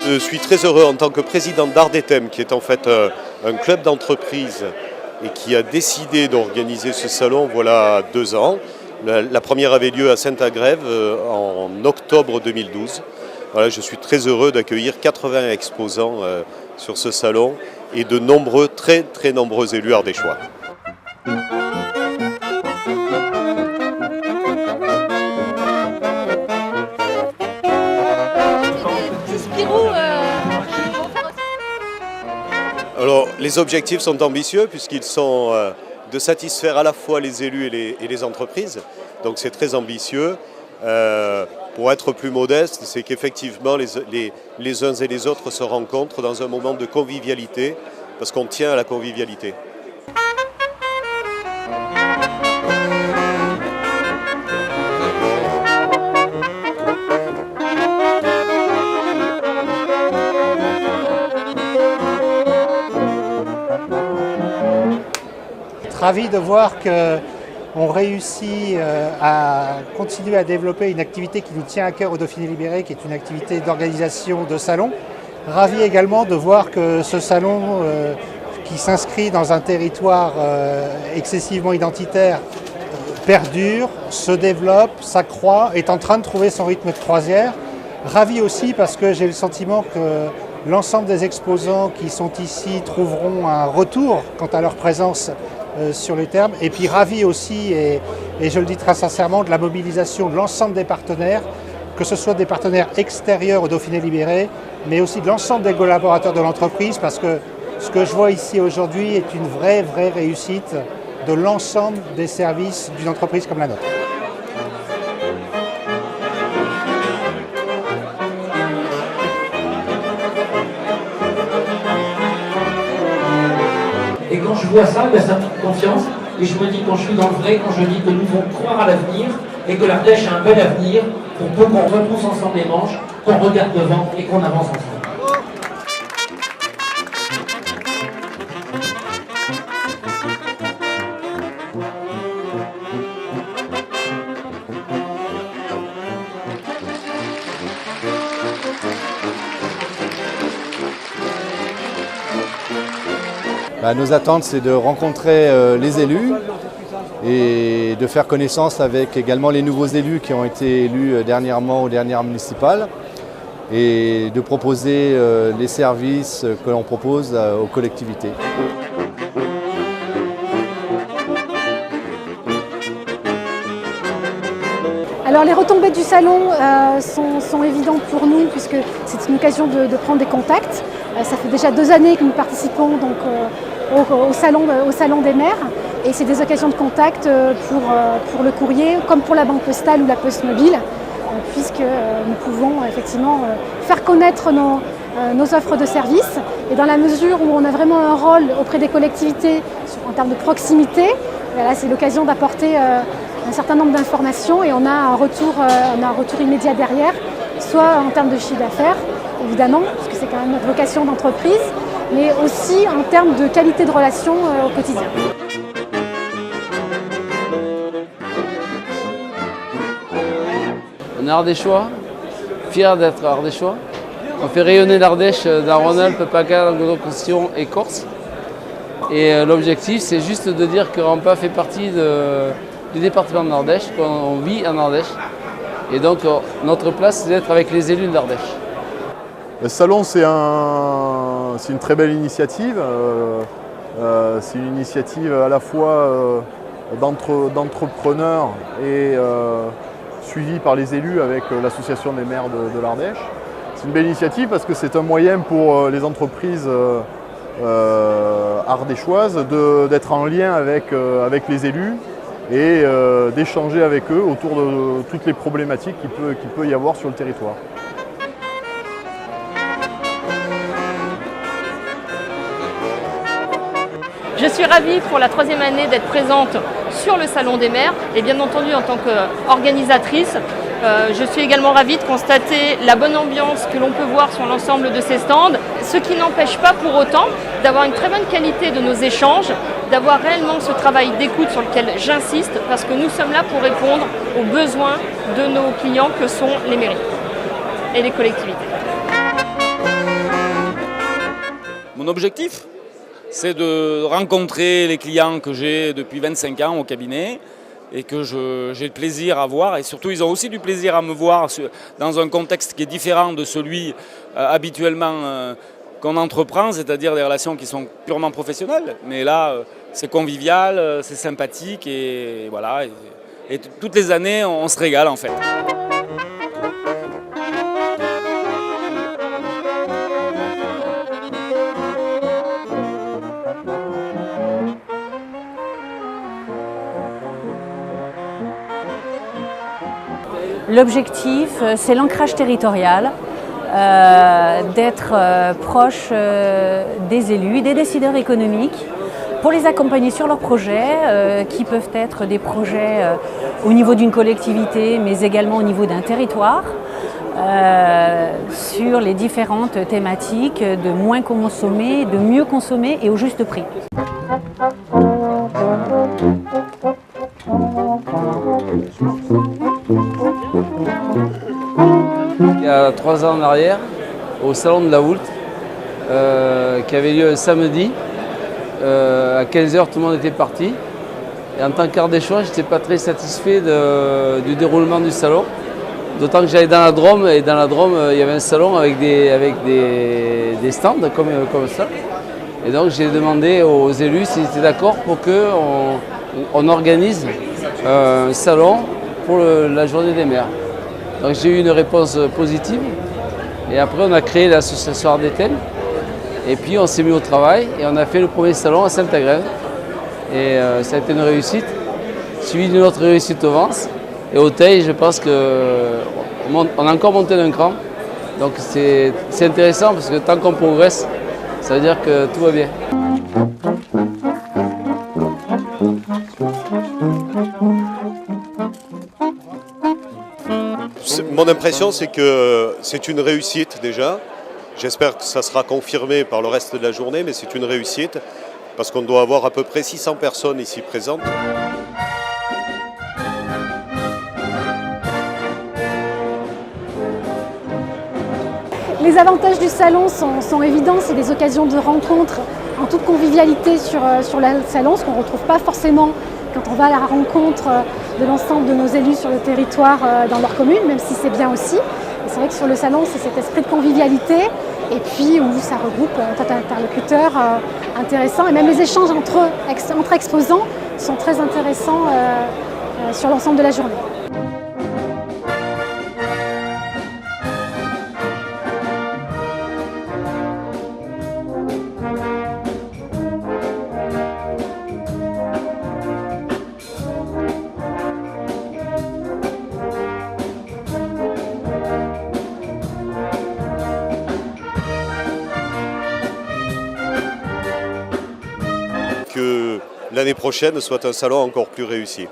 Je suis très heureux en tant que président d'Ardetem, qui est en fait un club d'entreprise et qui a décidé d'organiser ce salon voilà 2 ans. La première avait lieu à Saint-Agrève en octobre 2012. Voilà, je suis très heureux d'accueillir 80 exposants sur ce salon et de nombreux, très nombreux élus ardéchois. Alors, les objectifs sont ambitieux puisqu'ils sont de satisfaire à la fois les élus et les entreprises. Donc c'est très ambitieux. Pour être plus modeste, c'est qu'effectivement les uns et les autres se rencontrent dans un moment de convivialité parce qu'on tient à la convivialité. Ravi de voir qu'on réussit à continuer à développer une activité qui nous tient à cœur au Dauphiné Libéré, qui est une activité d'organisation de salons. Ravi également de voir que ce salon qui s'inscrit dans un territoire excessivement identitaire perdure, se développe, s'accroît, est en train de trouver son rythme de croisière. Ravi aussi parce que j'ai le sentiment que l'ensemble des exposants qui sont ici trouveront un retour quant à leur présence sur les termes. Et puis ravi aussi, et je le dis très sincèrement, de la mobilisation de l'ensemble des partenaires, que ce soit des partenaires extérieurs au Dauphiné Libéré, mais aussi de l'ensemble des collaborateurs de l'entreprise, parce que ce que je vois ici aujourd'hui est une vraie réussite de l'ensemble des services d'une entreprise comme la nôtre. Et quand je vois ça, ça me fait confiance. Et je me dis, quand je suis dans le vrai, quand je dis que nous devons croire à l'avenir et que l'Ardèche a un bel avenir, pour peu qu'on retrousse ensemble les manches, qu'on regarde devant et qu'on avance ensemble. Nos attentes, c'est de rencontrer les élus et de faire connaissance avec également les nouveaux élus qui ont été élus dernièrement aux dernières municipales et de proposer les services que l'on propose aux collectivités. Alors les retombées du salon sont évidentes pour nous puisque c'est une occasion de prendre des contacts. Ça fait déjà 2 années que nous participons donc, au salon des maires et c'est des occasions de contact pour le courrier comme pour la banque postale ou la poste mobile puisque nous pouvons effectivement faire connaître nos offres de services et dans la mesure où on a vraiment un rôle auprès des collectivités en termes de proximité, là c'est l'occasion d'apporter un certain nombre d'informations et on a un retour immédiat derrière, soit en termes de chiffre d'affaires, évidemment, parce que c'est quand même notre vocation d'entreprise, mais aussi en termes de qualité de relation au quotidien. On est ardéchois, fiers d'être ardéchois. On fait rayonner l'Ardèche dans Rhône-Alpes, PACA, Languedoc-Roussillon et Corse. Et l'objectif, c'est juste de dire que Rampa fait partie du département de l'Ardèche, qu'on vit en Ardèche. Et donc, notre place, c'est d'être avec les élus de l'Ardèche. Le salon, c'est une très belle initiative. C'est une initiative à la fois d'entrepreneurs et suivie par les élus avec l'association des maires de l'Ardèche. C'est une belle initiative parce que c'est un moyen pour les entreprises ardéchoises d'être en lien avec les élus et d'échanger avec eux autour de toutes les problématiques qu'il peut y avoir sur le territoire. Je suis ravie pour la 3e année d'être présente sur le Salon des maires et bien entendu en tant qu'organisatrice. Je suis également ravie de constater la bonne ambiance que l'on peut voir sur l'ensemble de ces stands, ce qui n'empêche pas pour autant d'avoir une très bonne qualité de nos échanges, d'avoir réellement ce travail d'écoute sur lequel j'insiste, parce que nous sommes là pour répondre aux besoins de nos clients que sont les mairies et les collectivités. Mon objectif, c'est de rencontrer les clients que j'ai depuis 25 ans au cabinet et que j'ai le plaisir à voir. Et surtout, ils ont aussi du plaisir à me voir dans un contexte qui est différent de celui habituellement qu'on entreprend, c'est-à-dire des relations qui sont purement professionnelles. Mais là, c'est convivial, c'est sympathique et voilà. Et toutes les années, on se régale en fait. L'objectif, c'est l'ancrage territorial, d'être proche des élus, des décideurs économiques, pour les accompagner sur leurs projets, qui peuvent être des projets au niveau d'une collectivité, mais également au niveau d'un territoire, sur les différentes thématiques de moins consommer, de mieux consommer et au juste prix. Il y a 3 ans en arrière, au salon de la Voulte, qui avait lieu un samedi, à 15h tout le monde était parti. Et en tant qu'Ardéchois, je n'étais pas très satisfait du déroulement du salon. D'autant que j'allais dans la Drôme, et dans la Drôme, il y avait un salon avec des stands comme ça. Et donc j'ai demandé aux élus s'ils étaient d'accord pour qu'on organise un salon pour la journée des maires. Donc j'ai eu une réponse positive et après on a créé l'association Ardethème et puis on s'est mis au travail et on a fait le premier salon à Saint-Agrève et ça a été une réussite, suivi d'une autre réussite au Vence et au Teil. Je pense qu'on a encore monté d'un cran, donc c'est intéressant parce que tant qu'on progresse, ça veut dire que tout va bien. Mon impression, c'est que c'est une réussite déjà. J'espère que ça sera confirmé par le reste de la journée, mais c'est une réussite parce qu'on doit avoir à peu près 600 personnes ici présentes. Les avantages du salon sont évidents, c'est des occasions de rencontres en toute convivialité sur le salon, ce qu'on ne retrouve pas forcément quand on va à la rencontre de l'ensemble de nos élus sur le territoire dans leur commune, même si c'est bien aussi. C'est vrai que sur le salon, c'est cet esprit de convivialité et puis où ça regroupe un tas d'interlocuteurs intéressants et même les échanges entre exposants sont très intéressants sur l'ensemble de la journée. Que l'année prochaine soit un salon encore plus réussi.